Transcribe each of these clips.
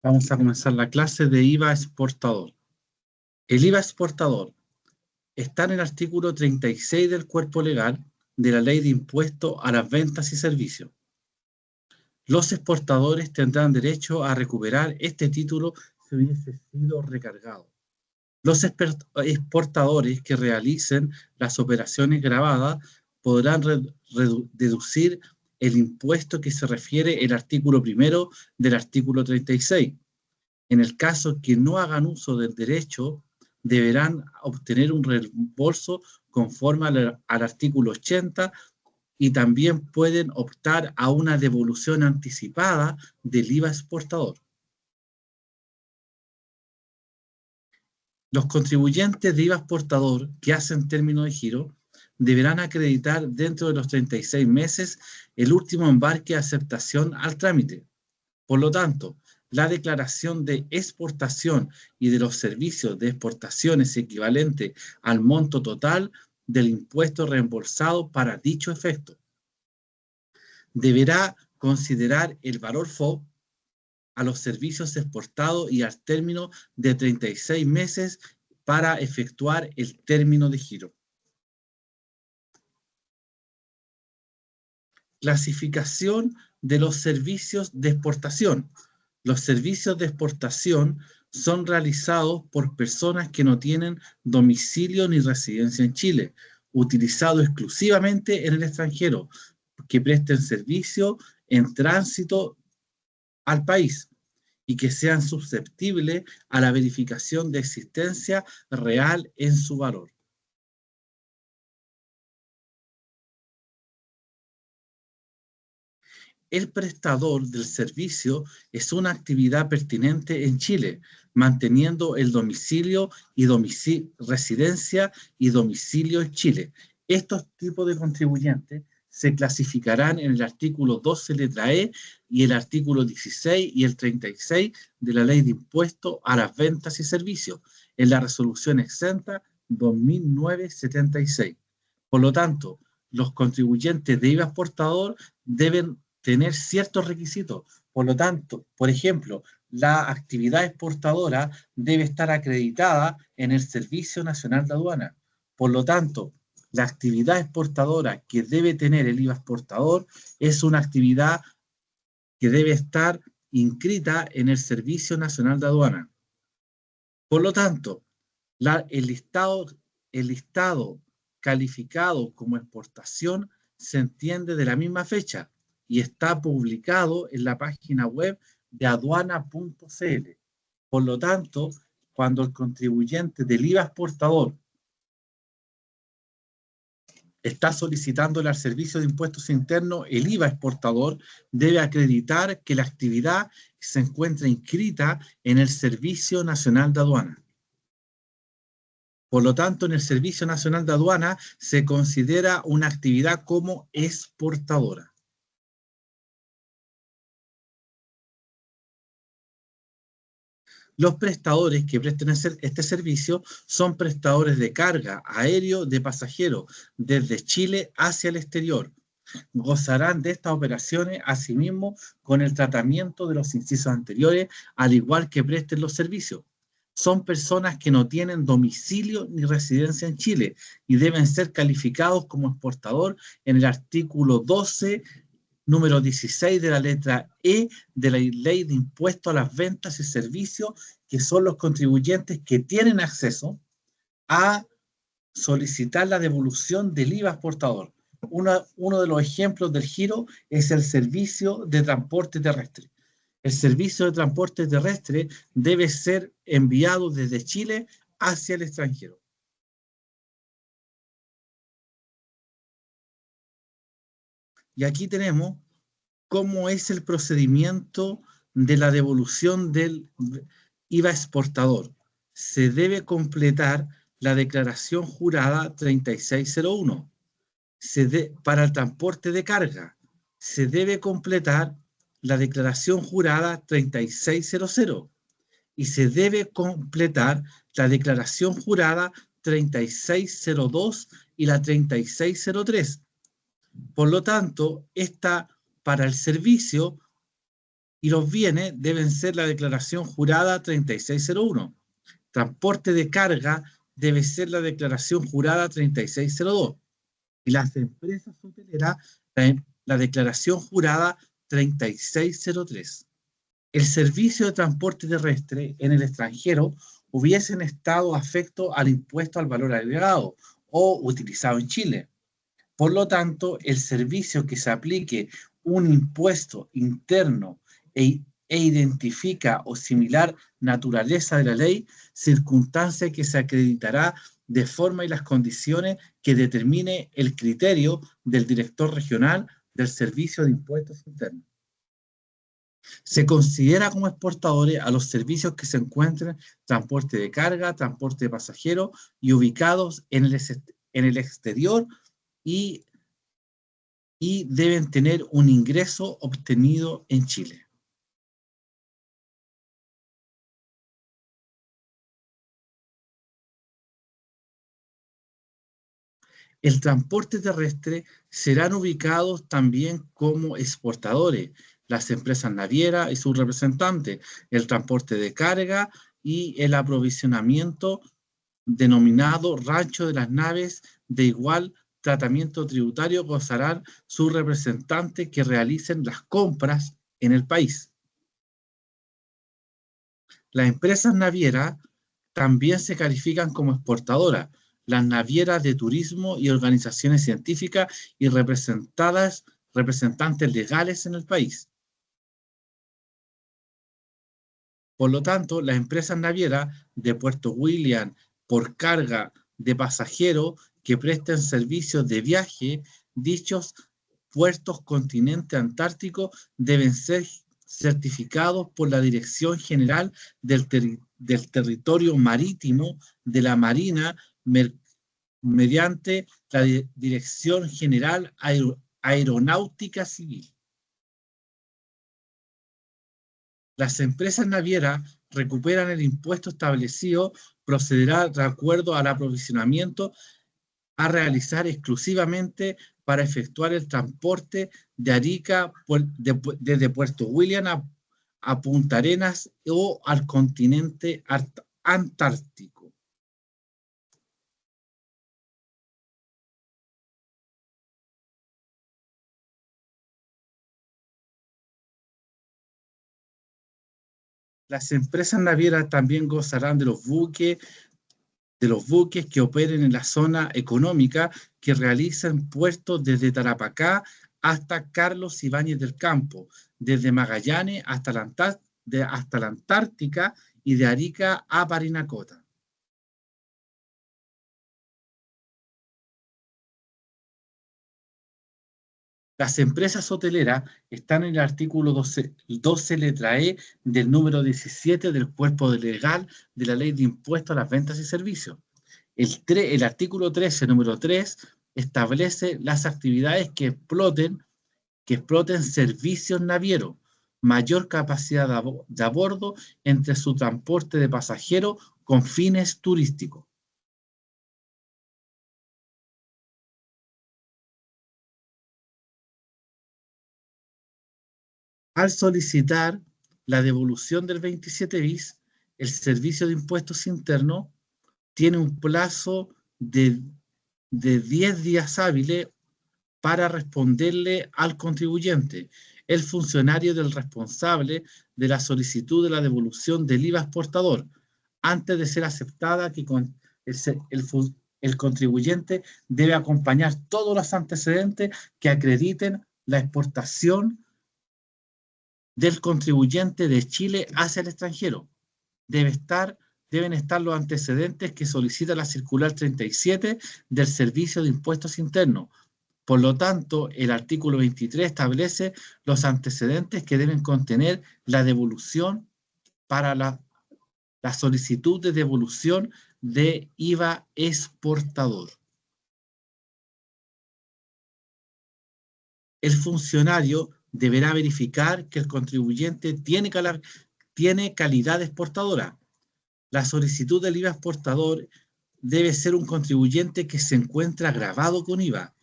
Vamos a comenzar la clase de IVA exportador. El IVA exportador está en el artículo 36 del cuerpo legal de la Ley de Impuesto a las Ventas y Servicios. Los exportadores tendrán derecho a recuperar este título si hubiese sido recargado. Los exportadores que realicen las operaciones grabadas podrán deducir el impuesto que se refiere el artículo primero del artículo 36. En el caso que no hagan uso del derecho, deberán obtener un reembolso conforme al artículo 80 y también pueden optar a una devolución anticipada del IVA exportador. Los contribuyentes de IVA exportador que hacen término de giro deberán acreditar dentro de los 36 meses el último embarque de aceptación al trámite. Por lo tanto, la declaración de exportación y de los servicios de exportación es equivalente al monto total del impuesto reembolsado para dicho efecto. Deberá considerar el valor FOB a los servicios exportados y al término de 36 meses para efectuar el término de giro. Clasificación de los servicios de exportación. Los servicios de exportación son realizados por personas que no tienen domicilio ni residencia en Chile, utilizados exclusivamente en el extranjero, que presten servicio en tránsito al país y que sean susceptibles a la verificación de existencia real en su valor. El prestador del servicio es una actividad pertinente en Chile, manteniendo el domicilio y residencia y domicilio en Chile. Estos tipos de contribuyentes se clasificarán en el artículo 12 letra E y el artículo 16 y el 36 de la Ley de Impuesto a las Ventas y Servicios, en la Resolución Exenta 2009-76. Por lo tanto, los contribuyentes de IVA exportador deben tener ciertos requisitos. Por lo tanto, por ejemplo, la actividad exportadora debe estar acreditada en el Servicio Nacional de Aduana. Por lo tanto, la actividad exportadora que debe tener el IVA exportador es una actividad que debe estar inscrita en el Servicio Nacional de Aduana. Por lo tanto, el listado calificado como exportación se entiende de la misma fecha y está publicado en la página web de aduana.cl. Por lo tanto, cuando el contribuyente del IVA exportador está solicitando al Servicio de Impuestos Internos el IVA exportador, debe acreditar que la actividad se encuentra inscrita en el Servicio Nacional de Aduana. Por lo tanto, en el Servicio Nacional de Aduana se considera una actividad como exportadora. Los prestadores que presten este servicio son prestadores de carga aéreo de pasajeros desde Chile hacia el exterior. Gozarán de estas operaciones asimismo con el tratamiento de los incisos anteriores, al igual que presten los servicios. Son personas que no tienen domicilio ni residencia en Chile y deben ser calificados como exportador en el artículo 12, número 16 de la letra E de la Ley de Impuesto a las Ventas y Servicios, que son los contribuyentes que tienen acceso a solicitar la devolución del IVA exportador. Uno de los ejemplos del giro es el servicio de transporte terrestre. El servicio de transporte terrestre debe ser enviado desde Chile hacia el extranjero. Y aquí tenemos cómo es el procedimiento de la devolución del IVA exportador. Se debe completar la declaración jurada 3601. Para el transporte de carga, se debe completar la declaración jurada 3600 y se debe completar la declaración jurada 3602 y la 3603. Por lo tanto, para el servicio y los bienes deben ser la declaración jurada 3601. Transporte de carga debe ser la declaración jurada 3602. Y las empresas hoteleras, la declaración jurada 3603. El servicio de transporte terrestre en el extranjero hubiesen estado afecto al impuesto al valor agregado o utilizado en Chile. Por lo tanto, el servicio que se aplique un impuesto interno e identifica o similar naturaleza de la ley, circunstancia que se acreditará de forma y las condiciones que determine el criterio del director regional del Servicio de Impuestos Internos. Se considera como exportadores a los servicios que se encuentren transporte de carga, transporte de pasajeros y ubicados en el exterior y deben tener un ingreso obtenido en Chile. El transporte terrestre serán ubicados también como exportadores, las empresas navieras y sus representantes, el transporte de carga y el aprovisionamiento denominado rancho de las naves de igual tratamiento tributario gozarán sus representantes que realicen las compras en el país. Las empresas navieras también se califican como exportadoras, las navieras de turismo y organizaciones científicas y representantes legales en el país. Por lo tanto, las empresas navieras de Puerto William por carga de pasajeros que presten servicios de viaje, dichos puertos continente antártico deben ser certificados por la Dirección General del Territorio Marítimo de la Marina mediante la Dirección General Aeronáutica Civil. Las empresas navieras recuperan el impuesto establecido, procederá de acuerdo al aprovisionamiento a realizar exclusivamente para efectuar el transporte de Arica desde Puerto William a Punta Arenas o al continente antártico. Las empresas navieras también gozarán de los buques que operen en la zona económica que realicen puertos desde Tarapacá hasta Carlos Ibáñez del Campo, desde Magallanes hasta la Antártica y de Arica a Parinacota. Las empresas hoteleras están en el artículo 12 letra E del número 17 del cuerpo legal de la Ley de Impuestos a las Ventas y Servicios. El artículo 13, número 3, establece las actividades que exploten servicios navieros, mayor capacidad de a bordo entre su transporte de pasajeros con fines turísticos. Al solicitar la devolución del 27 bis, el Servicio de Impuestos Internos tiene un plazo de 10 días hábiles para responderle al contribuyente, el funcionario del responsable de la solicitud de la devolución del IVA exportador, antes de ser aceptada, que el contribuyente debe acompañar todos los antecedentes que acrediten la exportación del contribuyente de Chile hacia el extranjero. Deben estar los antecedentes que solicita la circular 37 del Servicio de Impuestos Internos. Por lo tanto, el artículo 23 establece los antecedentes que deben contener la devolución para la solicitud de devolución de IVA exportador. El funcionario deberá verificar que el contribuyente tiene calidad exportadora. La solicitud del IVA exportador debe ser un contribuyente que se encuentra gravado con IVA.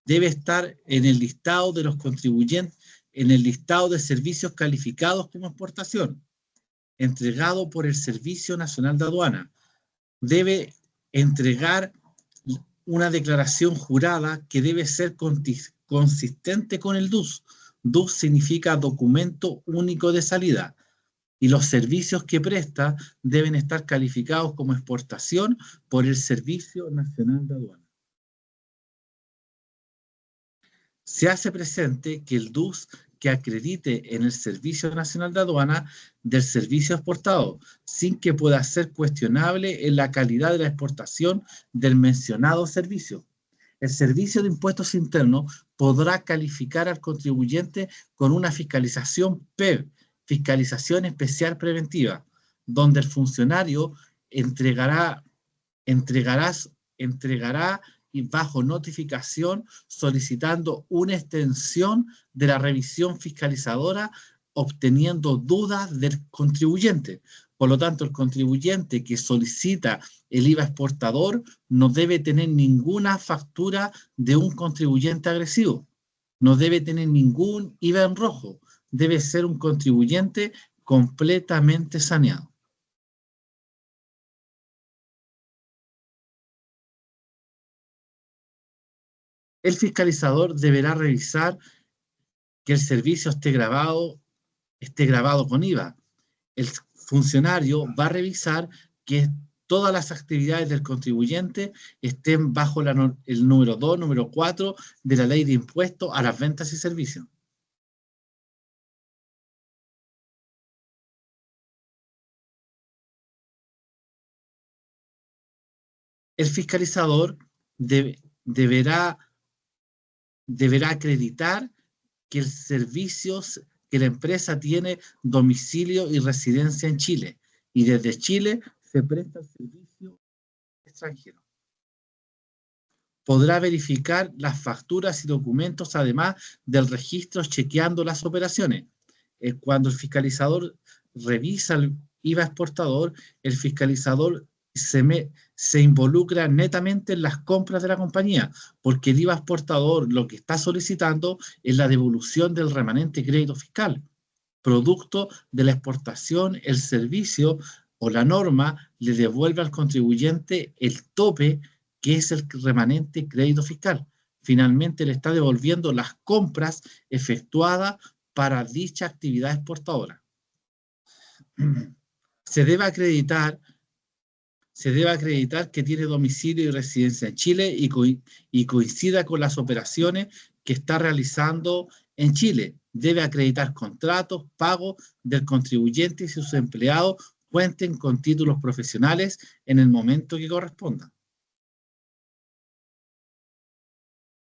Debe estar en el listado de los contribuyentes en el listado de servicios calificados como exportación, entregado por el Servicio Nacional de Aduana. Debe entregar una declaración jurada que debe ser consistente con el DUS. DUS significa Documento Único de Salida. Y los servicios que presta deben estar calificados como exportación por el Servicio Nacional de Aduana. Se hace presente que el DUS que acredite en el Servicio Nacional de Aduana del servicio exportado, sin que pueda ser cuestionable en la calidad de la exportación del mencionado servicio. El Servicio de Impuestos Internos podrá calificar al contribuyente con una fiscalización PEP, fiscalización especial preventiva, donde el funcionario entregará y bajo notificación solicitando una extensión de la revisión fiscalizadora obteniendo dudas del contribuyente. Por lo tanto, el contribuyente que solicita el IVA exportador no debe tener ninguna factura de un contribuyente agresivo, no debe tener ningún IVA en rojo, debe ser un contribuyente completamente saneado. El fiscalizador deberá revisar que el servicio esté grabado con IVA. El funcionario va a revisar que todas las actividades del contribuyente estén bajo el número 2, número 4 de la Ley de Impuestos a las Ventas y Servicios. El fiscalizador deberá acreditar que el servicio, que la empresa tiene domicilio y residencia en Chile y desde Chile se presta el servicio extranjero. Podrá verificar las facturas y documentos además del registro chequeando las operaciones. Cuando el fiscalizador revisa el IVA exportador, el fiscalizador se involucra netamente en las compras de la compañía, porque el IVA exportador lo que está solicitando es la devolución del remanente crédito fiscal. Producto de la exportación, el servicio o la norma le devuelve al contribuyente el tope que es el remanente crédito fiscal. Finalmente le está devolviendo las compras efectuadas para dicha actividad exportadora. Se debe acreditar que tiene domicilio y residencia en Chile y coincida con las operaciones que está realizando en Chile. Debe acreditar contratos, pagos del contribuyente y sus empleados cuenten con títulos profesionales en el momento que corresponda.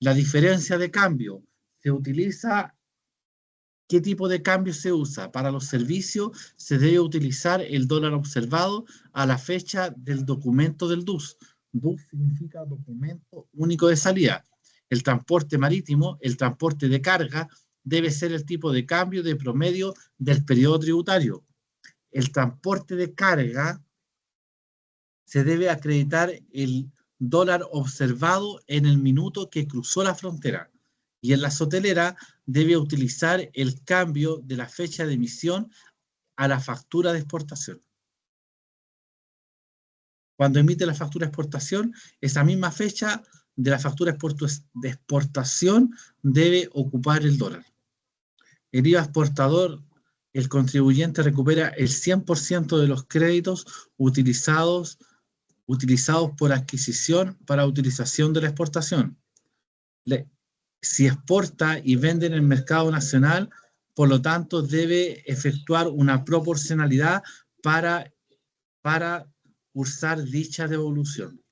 La diferencia de cambio se utiliza. ¿Qué tipo de cambio se usa? Para los servicios se debe utilizar el dólar observado a la fecha del documento del DUS. DUS significa Documento Único de Salida. El transporte marítimo, el transporte de carga, debe ser el tipo de cambio de promedio del periodo tributario. El transporte de carga se debe acreditar el dólar observado en el minuto que cruzó la frontera. Y en la hotelera debe utilizar el cambio de la fecha de emisión a la factura de exportación. Cuando emite la factura de exportación, esa misma fecha de la factura de exportación debe ocupar el dólar. El IVA exportador, el contribuyente recupera el 100% de los créditos utilizados por adquisición para utilización de la exportación. Si exporta y vende en el mercado nacional, por lo tanto, debe efectuar una proporcionalidad para cursar dicha devolución.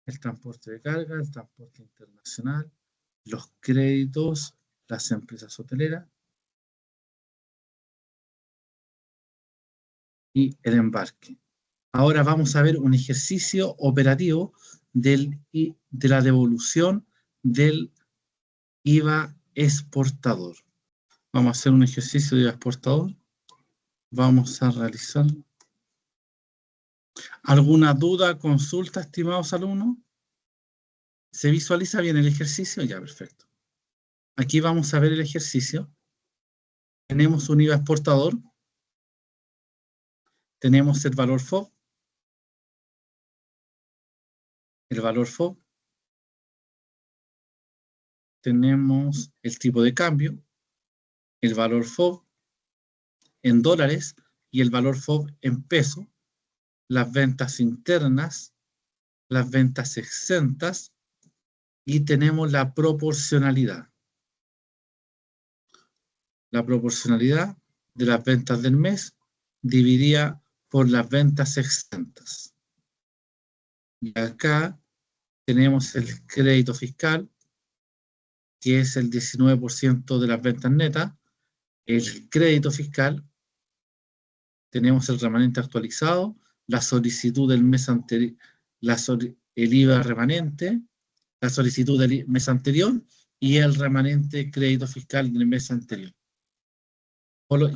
El transporte de carga, el transporte internacional, los créditos, las empresas hoteleras y el embarque. Ahora vamos a ver un ejercicio operativo de la devolución del IVA exportador. Vamos a hacer un ejercicio de IVA exportador. Vamos a realizar ¿Alguna duda, consulta, estimados alumnos? ¿Se visualiza bien el ejercicio? Ya, perfecto. Aquí vamos a ver el ejercicio. Tenemos un IVA exportador. Tenemos el valor FOB. El valor FOB. Tenemos el tipo de cambio. El valor FOB en dólares y el valor FOB en peso. Las ventas internas, las ventas exentas y tenemos la proporcionalidad. La proporcionalidad de las ventas del mes dividida por las ventas exentas. Y acá tenemos el crédito fiscal, que es el 19% de las ventas netas. El crédito fiscal, tenemos el remanente actualizado, la solicitud del mes anterior, el IVA remanente, la solicitud del mes anterior y el remanente crédito fiscal del mes anterior.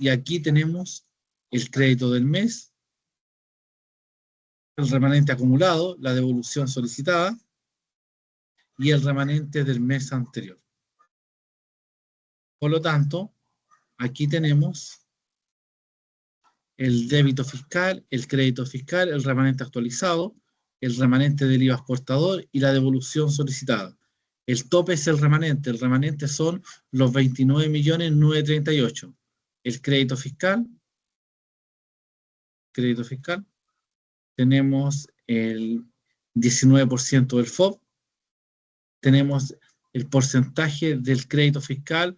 Y aquí tenemos el crédito del mes, el remanente acumulado, la devolución solicitada y el remanente del mes anterior. Por lo tanto, aquí tenemos el débito fiscal, el crédito fiscal, el remanente actualizado, el remanente del IVA exportador y la devolución solicitada. El tope es el remanente son los 29.938.000. El crédito fiscal, tenemos el 19% del FOB, tenemos el porcentaje del crédito fiscal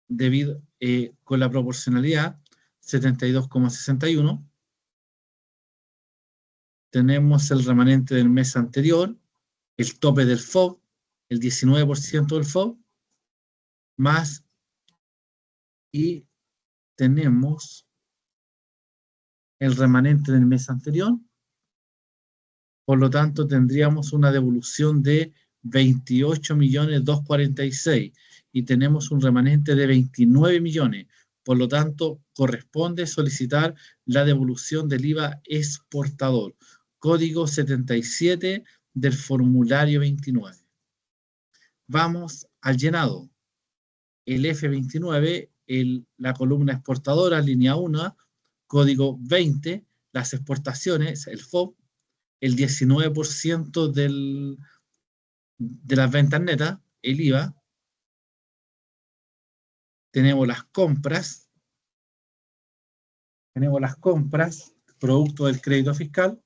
debido con la proporcionalidad 72,61. Tenemos el remanente del mes anterior, el tope del FOB, el 19% del FOB, más, y tenemos el remanente del mes anterior. Por lo tanto, tendríamos una devolución de 28.246.000 y tenemos un remanente de 29 millones. Por lo tanto, corresponde solicitar la devolución del IVA exportador. Código 77 del formulario 29. Vamos al llenado. El F29, la columna exportadora, línea 1, código 20, las exportaciones, el FOB, el 19% de las ventas netas, el IVA. Tenemos las compras, producto del crédito fiscal,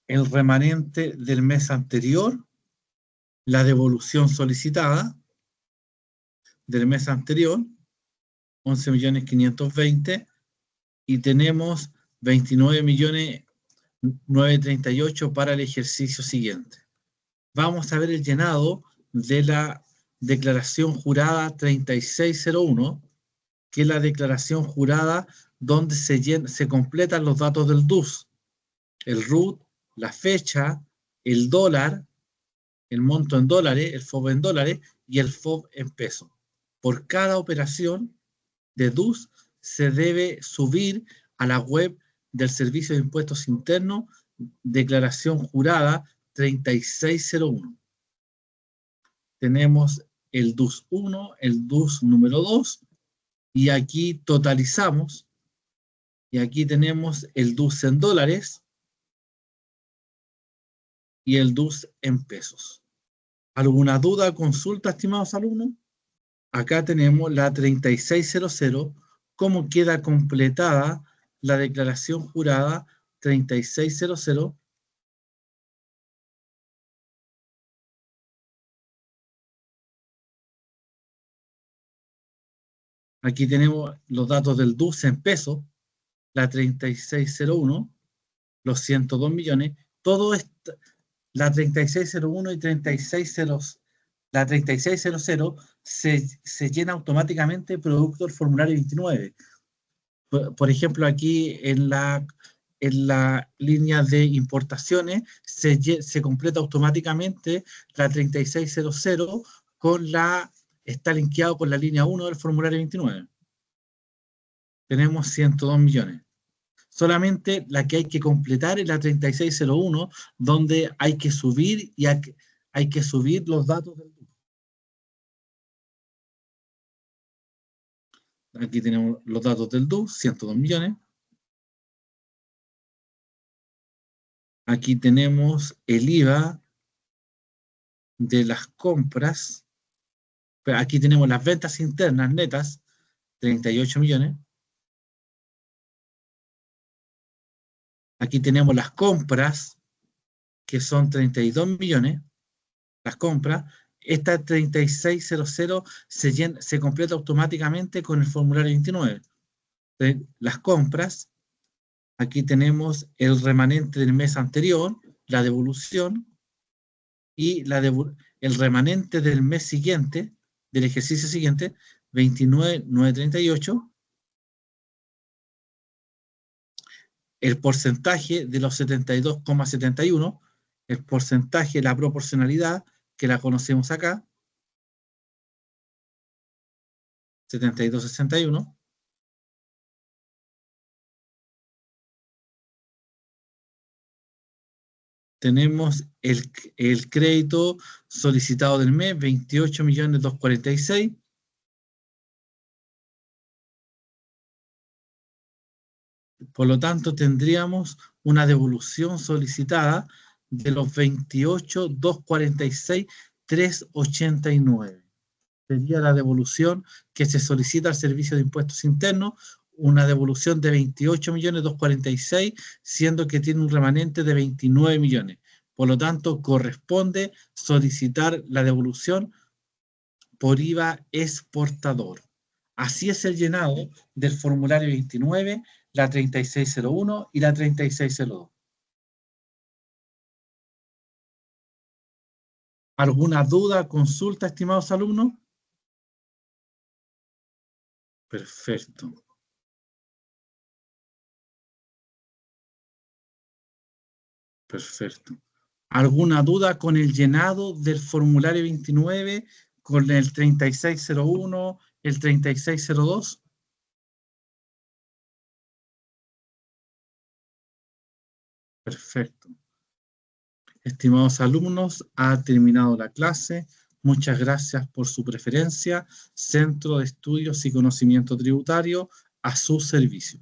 el remanente del mes anterior, la devolución solicitada del mes anterior, 11.520.000, y tenemos 29.938.000 para el ejercicio siguiente. Vamos a ver el llenado de la declaración jurada 3601, que es la declaración jurada donde se completan los datos del DUS, el RUT, la fecha, el dólar, el monto en dólares, el FOB en dólares y el FOB en pesos. Por cada operación de DUS se debe subir a la web del Servicio de Impuestos Internos declaración jurada 3601. Tenemos el DUS 1, el DUS número 2, y aquí totalizamos, y aquí tenemos el DUS en dólares y el DUS en pesos. ¿Alguna duda, consulta, estimados alumnos? Acá tenemos la 3600, cómo queda completada la declaración jurada 3600. Aquí tenemos los datos del DUS en pesos, la 3601, los 102 millones, todo esto, la 3601 y 3600, la 3600 se llena automáticamente producto del formulario 29. Por ejemplo, aquí en la línea de importaciones se completa automáticamente la 3600 está linkeado con la línea 1 del formulario 29. tenemos 102 millones. Solamente la que hay que completar es la 3601, donde hay que subir y hay que subir los datos del DUS. Aquí tenemos los datos del DUS, 102 millones. Aquí tenemos el IVA de las compras. Pero aquí tenemos las ventas internas netas, 38 millones. Aquí tenemos las compras, que son 32 millones. Las compras. Esta 3600 se completa automáticamente con el formulario 29. Las compras. Aquí tenemos el remanente del mes anterior, la devolución, y el remanente del mes siguiente, del ejercicio siguiente, 29,938. El porcentaje de los 72,71, el porcentaje, la proporcionalidad, que la conocemos acá, 72,61. Tenemos el crédito solicitado del mes, 28.246.000. Por lo tanto, tendríamos una devolución solicitada de los 28.246.389. Sería la devolución que se solicita al Servicio de Impuestos Internos, una devolución de 28.246.000, siendo que tiene un remanente de 29 millones. Por lo tanto, corresponde solicitar la devolución por IVA exportador. Así es el llenado del formulario 29, la 3601 y la 3602. ¿Alguna duda, consulta, estimados alumnos? Perfecto. Perfecto. ¿Alguna duda con el llenado del formulario 29, con el 3601, el 3602? Perfecto. Estimados alumnos, ha terminado la clase. Muchas gracias por su preferencia. Centro de Estudios y Conocimiento Tributario, a su servicio.